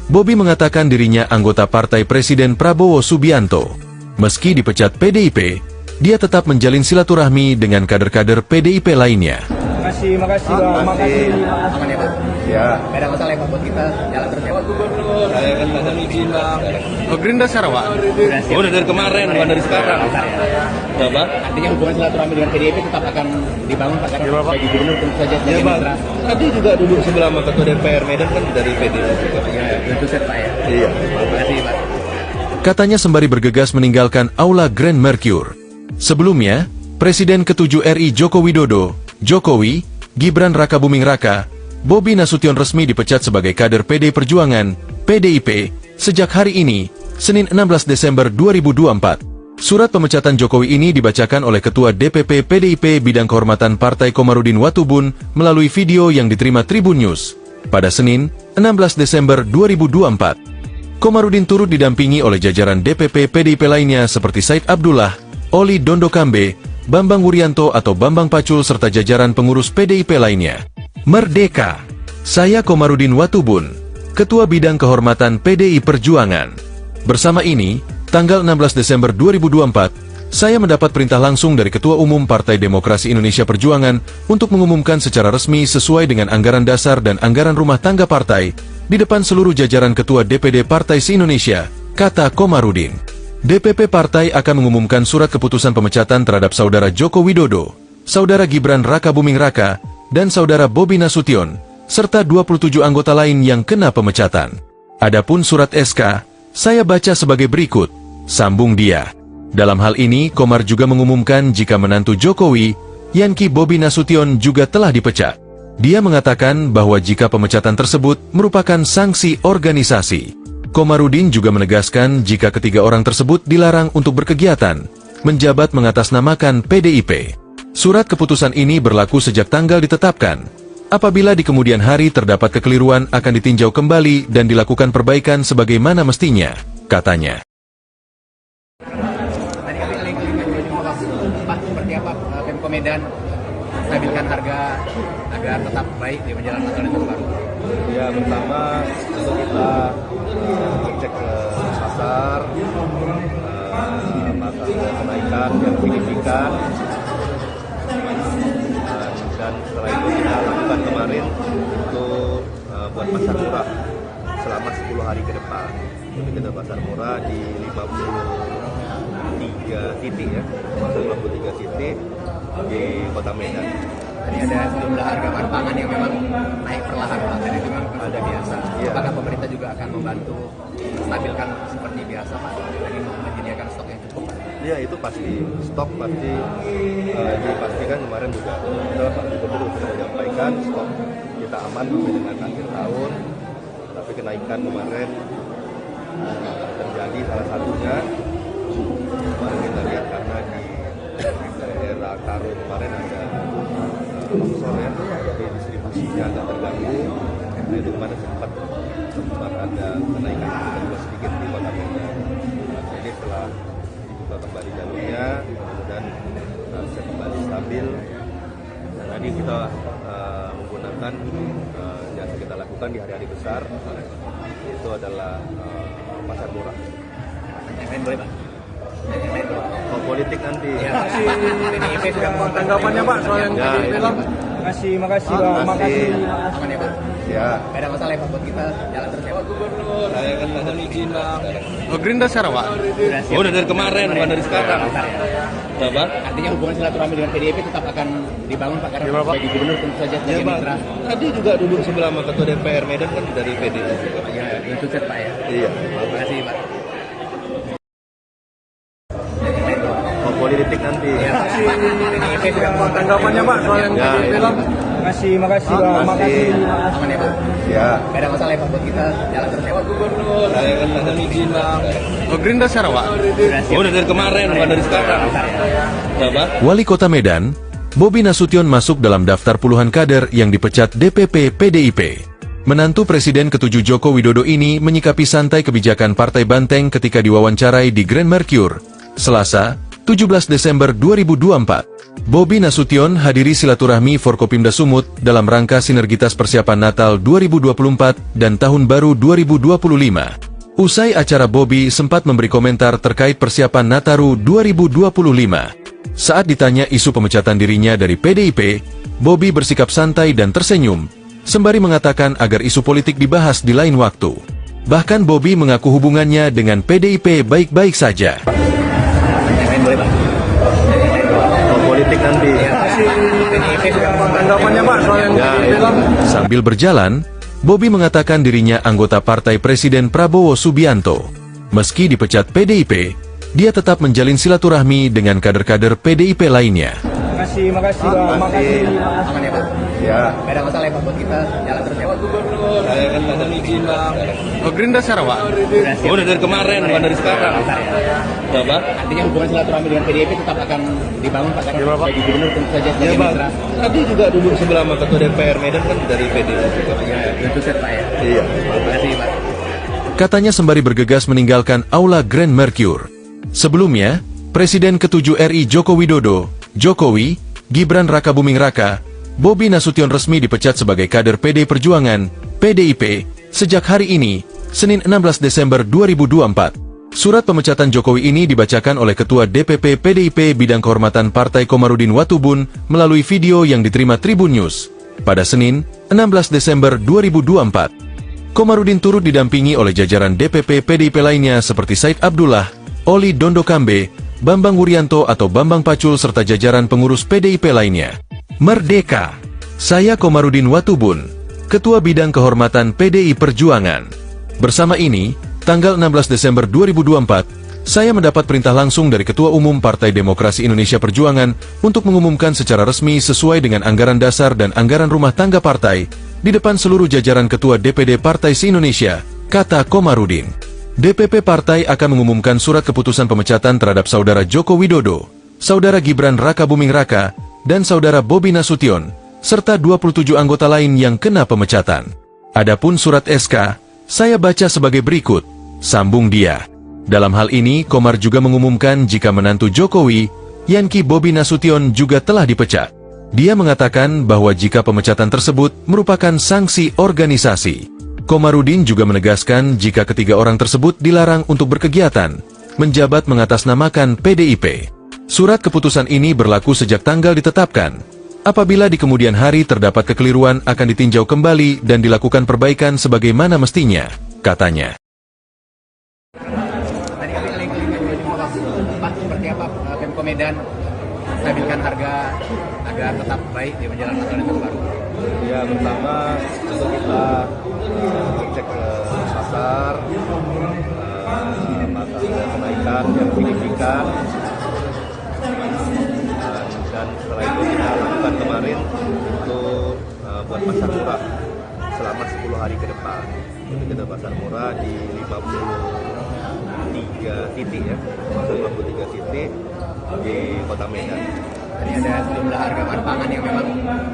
Bobi mengatakan dirinya anggota partai Presiden Prabowo Subianto. Meski dipecat PDIP, dia tetap menjalin silaturahmi dengan kader-kader PDIP lainnya. Makasih Pak. aman ya, Pak? Ya. Gak ada masalah ya, Pak, buat kita jalan terus ya, Pak? Saya kan ada izin Bang. Oh, Gerindra Sarawak. Oh, udah dari kemarin, bukan dari sekarang. Apa? Artinya hubungan silaturahmi dengan PDIP tetap akan dibangun, Pak, karena sebagai gubernur tentu saja Ya, sebagai Bang. mitra. Tadi juga duduk sebelah sama Ketua DPR Medan kan dari PDIP juga. Ya, belum sukses, Pak, ya. Iya. Terima kasih, Pak. Katanya sembari bergegas meninggalkan Aula Grand Mercure. Sebelumnya, Presiden ke-7 RI Joko Widodo, Jokowi, Gibran Rakabuming Raka, Bobi Nasution resmi dipecat sebagai kader PD Perjuangan, PDIP, sejak hari ini, Senin 16 Desember 2024. Surat pemecatan Jokowi ini dibacakan oleh Ketua DPP PDIP Bidang Kehormatan Partai Komarudin Watubun melalui video yang diterima Tribun News pada Senin, 16 Desember 2024. Komarudin turut didampingi oleh jajaran DPP PDIP lainnya seperti Said Abdullah, Oli Dondokambe, Bambang Wuryanto atau Bambang Pacul serta jajaran pengurus PDIP lainnya. Merdeka! Saya Komarudin Watubun, Ketua Bidang Kehormatan PDI Perjuangan. Bersama ini, tanggal 16 Desember 2024, Saya mendapat perintah langsung dari Ketua Umum Partai Demokrasi Indonesia Perjuangan untuk mengumumkan secara resmi sesuai dengan anggaran dasar dan anggaran rumah tangga partai di depan seluruh jajaran Ketua DPD Partai se-Indonesia, kata Komarudin. DPP Partai akan mengumumkan surat keputusan pemecatan terhadap Saudara Joko Widodo, Saudara Gibran Rakabuming Raka, dan Saudara Bobi Nasution, serta 27 anggota lain yang kena pemecatan. Adapun surat SK, saya baca sebagai berikut, sambung dia. Dalam hal ini, Komar juga mengumumkan jika menantu Jokowi, Yanki Bobi Nasution juga telah dipecat. Dia mengatakan bahwa jika pemecatan tersebut merupakan sanksi organisasi. Komarudin juga menegaskan jika ketiga orang tersebut dilarang untuk berkegiatan, menjabat mengatasnamakan PDIP. Surat keputusan ini berlaku sejak tanggal ditetapkan. Apabila di kemudian hari terdapat kekeliruan akan ditinjau kembali dan dilakukan perbaikan sebagaimana mestinya, katanya. Pak, seperti apa Pemko Medan stabilkan harga agar tetap baik di menjelang Natal dan Tahun Baru? Ya, pertama tentu kita cek ke pasar, maka ada kenaikan yang signifikan, dan setelah itu kita lakukan kemarin untuk buat pasar murah selama 10 hari ke depan. Jadi kita pasar murah di 53 titik ya, 53 titik di Kota Medan. Tadi ada sejumlah harga bahan pangan yang memang naik perlahan Pak, dan itu memang ada biasa. Iya. Apakah pemerintah juga akan membantu stabilkan seperti biasa Pak, lagi menyediakan stok yang cukup Pak? Ya, itu pasti stok pasti dipastikan. Kemarin juga Pak Gubernur sudah menyampaikan stok kita aman sampai dengan akhir tahun, tapi kenaikan kemarin terjadi salah satunya kemarin kita lihat karena di daerah Karo kemarin ada longsor ya, jadi distribusinya agak terganggu. Nah, itu kemarin sempat ada kenaikan juga sedikit di Kota Medan. Jadi setelah dibuka kembali jalurnya, kemudian bisa kembali stabil. Dan tadi kita menggunakan jasa kita lakukan di hari-hari besar, itu adalah pasar murah. Yang lain boleh Pak? Yang lain boleh? Oh, politik nanti. Ya, PDIP sudah Tanggapannya Pak soal yang Ya, PDIP lah. Makasih Pak. Makasih. aman ya Pak? Ya, Gak ada masalah ya Pak buat kita jalan terus ya Pak? saya kan ada izin Bang. Oh, Gerindra Sarawak. Oh, udah dari kemarin, bukan dari sekarang. Apa? Artinya hubungan silaturahmi dengan PDIP tetap akan dibangun Pak, karena sebagai gubernur tentu saja Ya, sebagai Bang. mitra. Tadi juga duduk sebelah sama Ketua DPR Medan kan dari PDI juga. Ya, itu set Pak ya. Iya. Terima kasih Pak. Oh, politik nanti. Ya, PDIP sudah Tanggapannya Pak soal yang Ya, PDIP lah. Makasih Pak. Makasih. aman ya Pak? Ya, Gak ada masalah ya Pak buat kita jalan terus ya Pak? saya kan ada izin Bang. Oh, Gerindra Sarawak. Oh, udah dari kemarin, bukan dari sekarang. Apa? Wali Kota Medan, Bobi Nasution masuk dalam daftar puluhan kader yang dipecat DPP PDIP. Menantu Presiden ke-7 Joko Widodo ini menyikapi santai kebijakan Partai Banteng ketika diwawancarai di Grand Mercure, Selasa, 17 Desember 2024. Bobi Nasution hadiri silaturahmi Forkopimda Sumut dalam rangka sinergitas persiapan Natal 2024 dan Tahun Baru 2025. Usai acara, Bobi sempat memberi komentar terkait persiapan Nataru 2025. Saat ditanya isu pemecatan dirinya dari PDIP, Bobi bersikap santai dan tersenyum, sembari mengatakan agar isu politik dibahas di lain waktu. Bahkan Bobi mengaku hubungannya dengan PDIP baik-baik saja. Yang lain boleh Pak? Oh, politik nanti. Ya, PDIP sudah Tanggapannya Pak soal yang Ya, PDIP lah. Sambil berjalan, Bobi mengatakan dirinya anggota partai Presiden Prabowo Subianto. Meski dipecat PDIP, dia tetap menjalin silaturahmi dengan kader-kader PDIP lainnya. Makasih Pak. Makasih. aman ya Pak? Ya, Gak ada masalah ya Pak buat kita jalan terus ya Pak? saya kan ada izin Bang. Oh, Gerindra Sarawak. Oh, udah dari kemarin, bukan dari sekarang. Apa? Artinya hubungan silaturahmi dengan PDIP tetap akan dibangun Pak, karena sebagai gubernur tentu saja Ya, sebagai Bang. mitra. Tadi juga duduk sebelah sama Ketua DPR Medan kan dari PDI juga. Ya, itu set Pak ya. Iya. Terima kasih Pak. Katanya sembari bergegas meninggalkan Aula Grand Mercure. Sebelumnya, Presiden ke-7 RI Joko Widodo, Jokowi, Gibran Rakabuming Raka, Bobi Nasution resmi dipecat sebagai kader PD Perjuangan, PDIP, sejak hari ini, Senin 16 Desember 2024. Surat pemecatan Jokowi ini dibacakan oleh Ketua DPP PDIP Bidang Kehormatan Partai Komarudin Watubun melalui video yang diterima Tribun News pada Senin, 16 Desember 2024. Komarudin turut didampingi oleh jajaran DPP PDIP lainnya seperti Said Abdullah, Oli Dondokambe, Bambang Wuryanto atau Bambang Pacul serta jajaran pengurus PDIP lainnya. Merdeka! Saya Komarudin Watubun, Ketua Bidang Kehormatan PDI Perjuangan. Bersama ini, tanggal 16 Desember 2024, saya mendapat perintah langsung dari Ketua Umum Partai Demokrasi Indonesia Perjuangan untuk mengumumkan secara resmi sesuai dengan anggaran dasar dan anggaran rumah tangga partai di depan seluruh jajaran Ketua DPD Partai se-Indonesia, kata Komarudin. DPP Partai akan mengumumkan surat keputusan pemecatan terhadap Saudara Joko Widodo, Saudara Gibran Rakabuming Raka, dan Saudara Bobi Nasution, serta 27 anggota lain yang kena pemecatan. Adapun surat SK, saya baca sebagai berikut, sambung dia. Dalam hal ini, Komar juga mengumumkan jika menantu Jokowi, Yanki Bobi Nasution juga telah dipecat. Dia mengatakan bahwa jika pemecatan tersebut merupakan sanksi organisasi. Komarudin juga menegaskan jika ketiga orang tersebut dilarang untuk berkegiatan, menjabat mengatasnamakan PDIP. Surat keputusan ini berlaku sejak tanggal ditetapkan. Apabila di kemudian hari terdapat kekeliruan akan ditinjau kembali dan dilakukan perbaikan sebagaimana mestinya, katanya. Tadi kami Pak, seperti apa Pemko Medan stabilkan harga agar tetap baik di menjelang masa yang baru? Ya, pertama tentu kita cek ke pasar, maka ada kenaikan yang signifikan. Dan setelah itu kita lakukan kemarin untuk buat pasar murah selama 10 hari ke depan. Jadi kita pasar murah di 53 titik ya, 53 titik di Kota Medan. Tadi ada sejumlah harga bahan pangan yang memang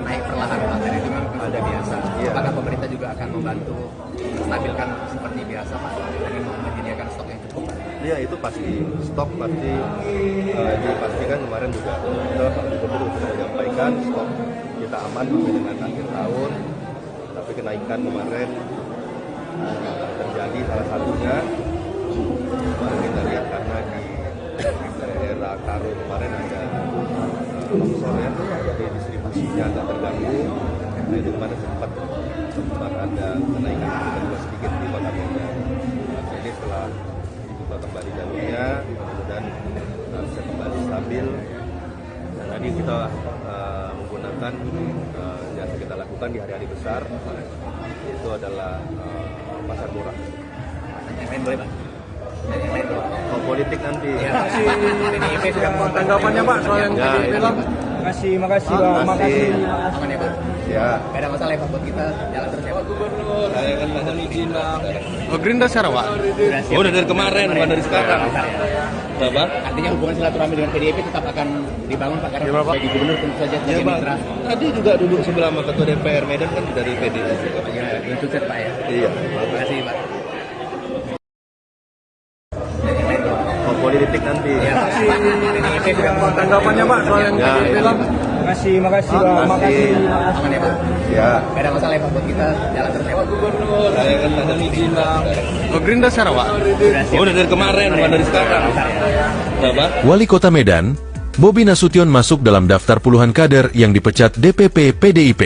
naik perlahan Pak. Jadi itu memang ada biasa. Iya. Apakah pemerintah juga akan membantu stabilkan seperti biasa Pak? Dengan menyediakan stok yang cukup Pak? Iya, itu pasti stok pasti dipastikan. Kemarin juga kita Pak Gubernur sudah menyampaikan stok kita aman sampai dengan akhir tahun. Tapi kenaikan kemarin terjadi salah satunya kemarin kita lihat karena di daerah Karo kemarin ada longsor ya, jadi distribusinya agak terganggu. Nah itu kemarin sempat ada kenaikan juga sedikit di Kota Medan. Jadi setelah dibuka kembali jalurnya, kemudian bisa kembali stabil. Dan tadi kita menggunakan yang kita lakukan di hari-hari besar, itu adalah pasar murah. Yang lain boleh Pak? Yang lain boleh? Oh, politik nanti. Ya, PDIP sudah Tanggapannya Pak soal yang Ya, tadi bilang. Makasih Pak. Makasih. aman ya Pak? Ya. Gak ada masalah ya Pak buat kita jalan terus ya Pak? Saya kan mohon izin Bang. Oh, Gerindra Sarawak. Oh, udah dari kemarin, bukan dari sekarang. Berapa? Artinya hubungan silaturahmi dengan PDIP tetap akan dibangun Pak karena sebagai gubernur tentu saja Ya sebagai Bang, mitra. tadi juga duduk sebelah sama Ketua DPR Medan kan dari PDI juga. Ya, belum sukses Pak ya. Iya. Terima kasih Pak. Oh, politik nanti. Ya, PDIP sudah Tanggapannya Pak soal yang Ya, tadi ya. bilang. Makasih Pak. Makasih. aman ya Pak? Ya. Gak ada masalah ya Pak buat kita jalan terus ya Pak? Saya kan mohon izin Bang. Oh, Gerindra Sarawak. Oh, udah dari kemarin, bukan dari sekarang. Berapa? Wali Kota Medan, Bobi Nasution masuk dalam daftar puluhan kader yang dipecat DPP PDIP.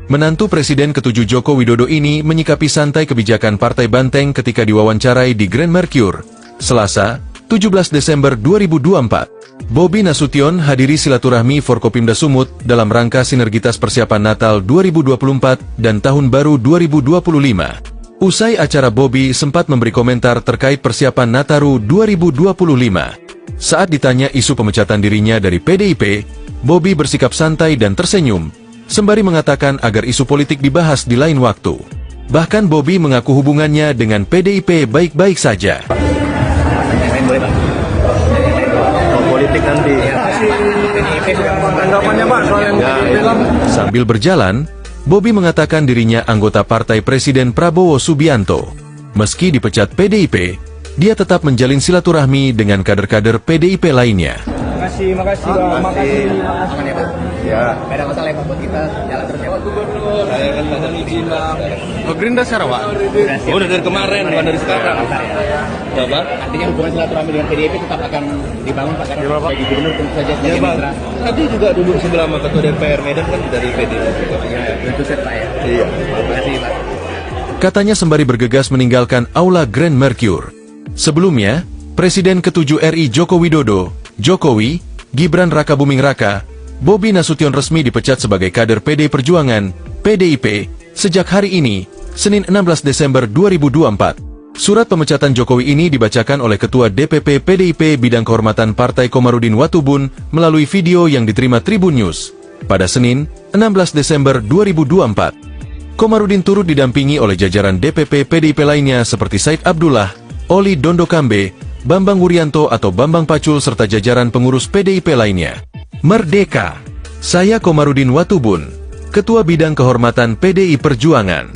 Menantu Presiden ke-7 Joko Widodo ini menyikapi santai kebijakan Partai Banteng ketika diwawancarai di Grand Mercure, Selasa, 17 Desember 2024. Bobi Nasution hadiri silaturahmi Forkopimda Sumut dalam rangka sinergitas persiapan Natal 2024 dan Tahun Baru 2025. Usai acara, Bobi sempat memberi komentar terkait persiapan Nataru 2025. Saat ditanya isu pemecatan dirinya dari PDIP, Bobi bersikap santai dan tersenyum, sembari mengatakan agar isu politik dibahas di lain waktu. Bahkan Bobi mengaku hubungannya dengan PDIP baik-baik saja. Yang lain boleh Pak? Oh, politik nanti. Ya, PDIP sudah Tanggapannya Pak soal yang Ya, tadi ya. bilang. Sambil berjalan, Bobi mengatakan dirinya anggota partai Presiden Prabowo Subianto. Meski dipecat PDIP, dia tetap menjalin silaturahmi dengan kader-kader PDIP lainnya. Makasih Bang. Makasih. Aman ya Pak? Ya, Gak ada masalah ya Pak buat kita jalan terus ya Pak? saya kan ada izin bang. Oh, Gerindra Sarawak. Oh, udah dari kemarin, bukan dari sekarang. Bapak? Artinya hubungan silaturahmi dengan PDIP tetap akan dibangun Pak karena sebagai gubernur tentu saja Ya sebagai bang, mitra. tadi juga duduk sebelah sama ketua DPR Medan kan dari PDIP. Ya, tentu saja Pak ya. Iya. Terima kasih Pak. Katanya sembari bergegas meninggalkan Aula Grand Mercure. Sebelumnya, Presiden ke-7 RI Joko Widodo, Jokowi, Gibran Rakabuming Raka, Bobi Nasution resmi dipecat sebagai kader PD Perjuangan, PDIP, sejak hari ini, Senin 16 Desember 2024. Surat pemecatan Jokowi ini dibacakan oleh Ketua DPP PDIP Bidang Kehormatan Partai Komarudin Watubun melalui video yang diterima Tribun News pada Senin, 16 Desember 2024. Komarudin turut didampingi oleh jajaran DPP PDIP lainnya seperti Said Abdullah, Oli Dondokambe, Bambang Wuryanto atau Bambang Pacul serta jajaran pengurus PDIP lainnya. Merdeka! Saya Komarudin Watubun, Ketua Bidang Kehormatan PDI Perjuangan.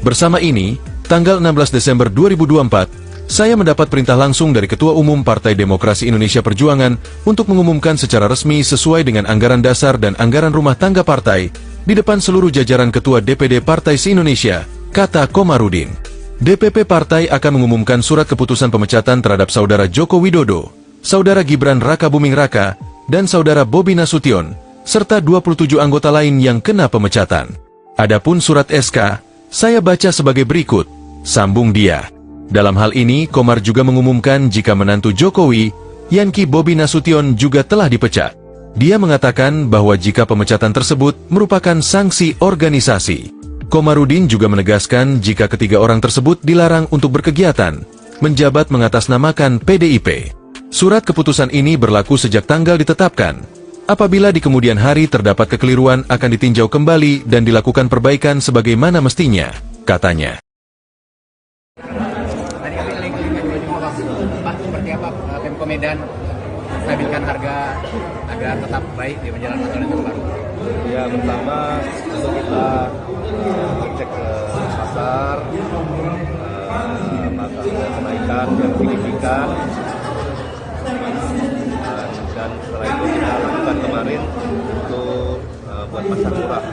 Bersama ini, tanggal 16 Desember 2024, saya mendapat perintah langsung dari Ketua Umum Partai Demokrasi Indonesia Perjuangan untuk mengumumkan secara resmi sesuai dengan anggaran dasar dan anggaran rumah tangga partai di depan seluruh jajaran Ketua DPD Partai se-Indonesia, kata Komarudin. DPP Partai akan mengumumkan surat keputusan pemecatan terhadap Saudara Joko Widodo, Saudara Gibran Rakabuming Raka, dan Saudara Bobi Nasution, serta 27 anggota lain yang kena pemecatan. Adapun surat SK, saya baca sebagai berikut, sambung dia. Dalam hal ini, Komar juga mengumumkan jika menantu Jokowi, Yanki Bobi Nasution juga telah dipecat. Dia mengatakan bahwa jika pemecatan tersebut merupakan sanksi organisasi. Komarudin juga menegaskan jika ketiga orang tersebut dilarang untuk berkegiatan, menjabat mengatasnamakan PDIP. Surat keputusan ini berlaku sejak tanggal ditetapkan. Apabila di kemudian hari terdapat kekeliruan akan ditinjau kembali dan dilakukan perbaikan sebagaimana mestinya, katanya. Tadi kami lagi Pak, seperti apa Pemko Medan stabilkan harga agar tetap baik di menjelang Natal dan Tahun Baru? Ya, pertama tentu kita cek ke pasar, apakah ada kenaikan yang signifikan. Dan setelah itu kita lakukan kemarin untuk buat pasar murah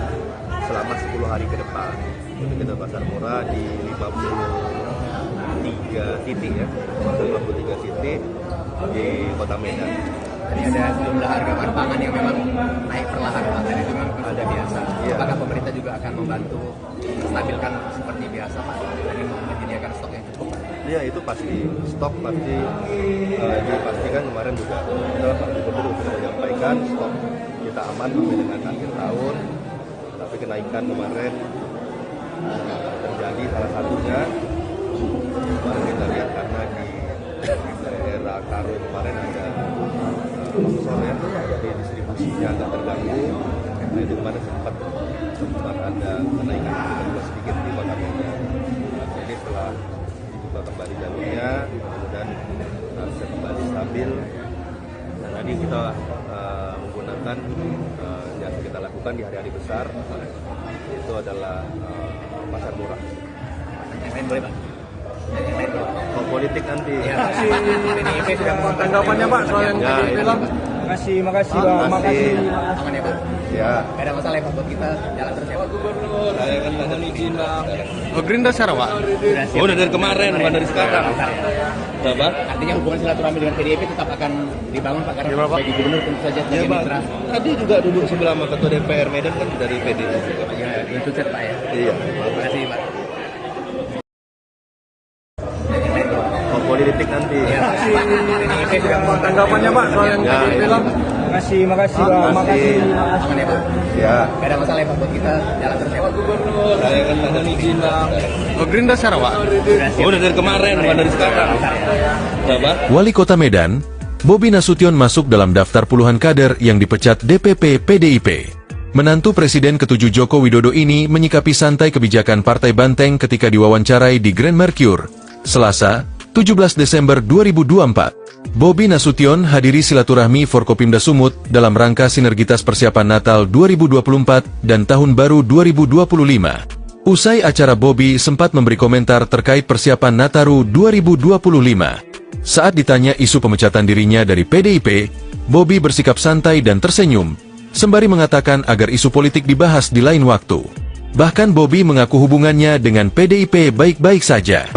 selama 10 hari ke depan. Untuk kita pasar murah di 53 titik ya, 53 titik di Kota Medan. Tadi ada sejumlah harga bahan pangan yang memang naik perlahan Pak, dan itu memang ada biasa. Iya. Apakah pemerintah juga akan membantu stabilkan seperti biasa Pak? Tadi menyediakan stok yang cukup Pak? Ya, itu pasti stok pasti dipastikan. Kemarin juga Pak Gubernur sudah menyampaikan stok kita aman sampai dengan akhir tahun. Tapi kenaikan kemarin terjadi salah satunya kemarin kita lihat karena di daerah Karo kemarin ada longsor ya, jadi distribusinya agak terganggu. Nah, itu kemarin sempat ada kenaikan juga sedikit di Kota Medan. Jadi setelah dibuka kembali jalurnya, kemudian harusnya kembali stabil. Dan tadi kita menggunakan yang kita lakukan di hari-hari besar, itu adalah pasar murah. Yang lain boleh Pak? Yang lain boleh? Kalau politik nanti. Ya, PDIP sudah Tanggapannya Pak soal yang Ya, PDIP Bang. Makasih Bang. Makasih. aman ya Pak? Ya, Gak ada masalah ya Pak buat kita jalan terus ya Pak? saya kan ada izin bang. Oh, Gerindra Sarawak. Oh, udah dari kemarin, bukan dari sekarang. Bapak? Artinya hubungan silaturahmi dengan PDIP tetap akan dibangun Pak karena sebagai gubernur tentu saja Ya sebagai bang, mitra. tadi juga duduk sebelah sama ketua DPR Medan kan dari PDIP. Ya, tentu saja Pak ya. Iya. Terima kasih Pak. Yang lain boleh? Kalau politik nanti. Ya, PDIP sudah Tanggapannya Pak soal yang Ya, PDIP Bang. Makasih Bang. Makasih. aman ya Pak? Ya, Gak ada masalah ya Pak buat kita jalan terus ya Pak? saya kan ada izin bang. Oh, Gerindra Sarawak. Oh, udah dari kemarin, bukan dari sekarang. Bapak? Wali Kota Medan, Bobi Nasution masuk dalam daftar puluhan kader yang dipecat DPP PDIP. Menantu Presiden ke-7 Joko Widodo ini menyikapi santai kebijakan Partai Banteng ketika diwawancarai di Grand Mercure, Selasa, 17 Desember 2024. Bobi Nasution hadiri silaturahmi Forkopimda Sumut dalam rangka sinergitas persiapan Natal 2024 dan Tahun Baru 2025. Usai acara, Bobi sempat memberi komentar terkait persiapan Nataru 2025. Saat ditanya isu pemecatan dirinya dari PDIP, Bobi bersikap santai dan tersenyum, sembari mengatakan agar isu politik dibahas di lain waktu. Bahkan Bobi mengaku hubungannya dengan PDIP baik-baik saja.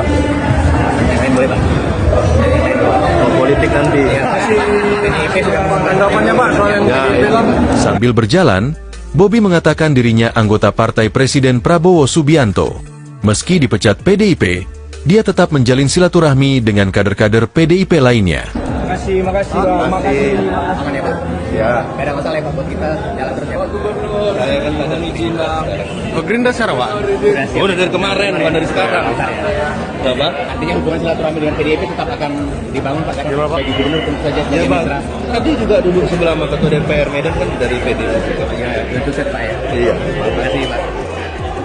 Politik nanti. Tanggapannya Pak soal yang Sambil berjalan, Bobi mengatakan dirinya anggota partai Presiden Prabowo Subianto. Meski dipecat PDIP, dia tetap menjalin silaturahmi dengan kader-kader PDIP lainnya. makasih Pak, makasih. Aman ya Pak? Ya. Gak ada masalah ya Pak buat kita jalan terus ya Pak? Saya kan kadang izin Pak. Oh, Gerindra Sarawak. Oh, udah dari kemarin, bukan dari sekarang. Apa? Artinya hubungan silaturahmi dengan PDIP tetap akan dibangun Pak karena sebagai gubernur tentu saja Ya sebagai Pak. mitra. Tadi juga dulu sebelah sama Ketua DPR Medan kan dari PDIP. Ya, itu set Pak ya. Iya. Terima kasih Pak.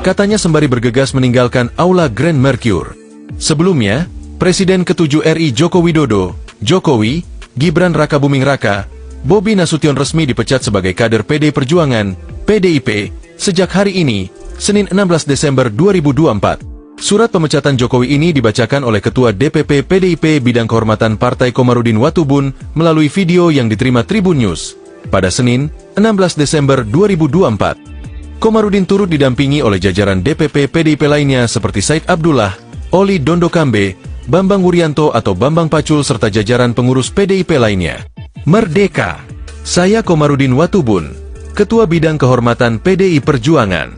Katanya sembari bergegas meninggalkan Aula Grand Mercure. Sebelumnya, Presiden ke-7 RI Joko Widodo, Jokowi, Gibran Rakabuming Raka, Bobi Nasution resmi dipecat sebagai kader PD Perjuangan, PDIP, sejak hari ini, Senin 16 Desember 2024. Surat pemecatan Jokowi ini dibacakan oleh Ketua DPP PDIP Bidang Kehormatan Partai Komarudin Watubun melalui video yang diterima Tribun News pada Senin, 16 Desember 2024. Komarudin turut didampingi oleh jajaran DPP PDIP lainnya seperti Said Abdullah, Oli Dondokambe, Bambang Wuryanto atau Bambang Pacul serta jajaran pengurus PDIP lainnya. Merdeka! Saya Komarudin Watubun, Ketua Bidang Kehormatan PDI Perjuangan.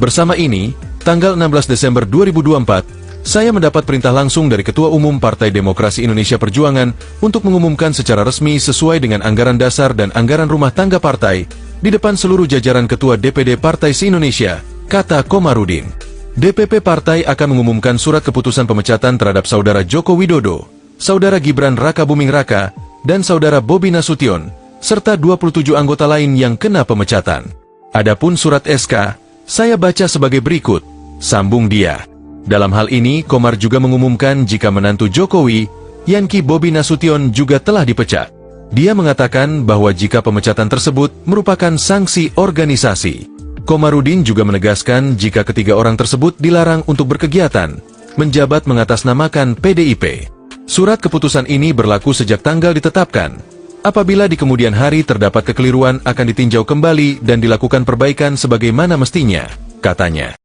Bersama ini, tanggal 16 Desember 2024, saya mendapat perintah langsung dari Ketua Umum Partai Demokrasi Indonesia Perjuangan untuk mengumumkan secara resmi sesuai dengan anggaran dasar dan anggaran rumah tangga partai di depan seluruh jajaran Ketua DPD Partai se-Indonesia, kata Komarudin. DPP Partai akan mengumumkan surat keputusan pemecatan terhadap Saudara Joko Widodo, Saudara Gibran Rakabuming Raka, dan Saudara Bobi Nasution, serta 27 anggota lain yang kena pemecatan. Adapun surat SK, saya baca sebagai berikut, sambung dia. Dalam hal ini, Komar juga mengumumkan jika menantu Jokowi, Yanki Bobi Nasution juga telah dipecat. Dia mengatakan bahwa jika pemecatan tersebut merupakan sanksi organisasi. Komarudin juga menegaskan jika ketiga orang tersebut dilarang untuk berkegiatan, menjabat mengatasnamakan PDIP. Surat keputusan ini berlaku sejak tanggal ditetapkan. Apabila di kemudian hari terdapat kekeliruan akan ditinjau kembali dan dilakukan perbaikan sebagaimana mestinya, katanya.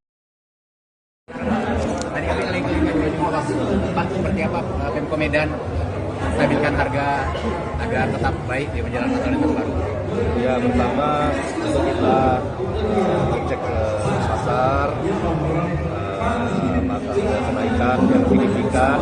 Tadi kami lagi Pak, seperti apa Pemko Medan stabilkan harga agar tetap baik di menjelang Natal dan Tahun Baru? Ya, pertama tentu kita cek ke pasar, maka ada kenaikan yang signifikan.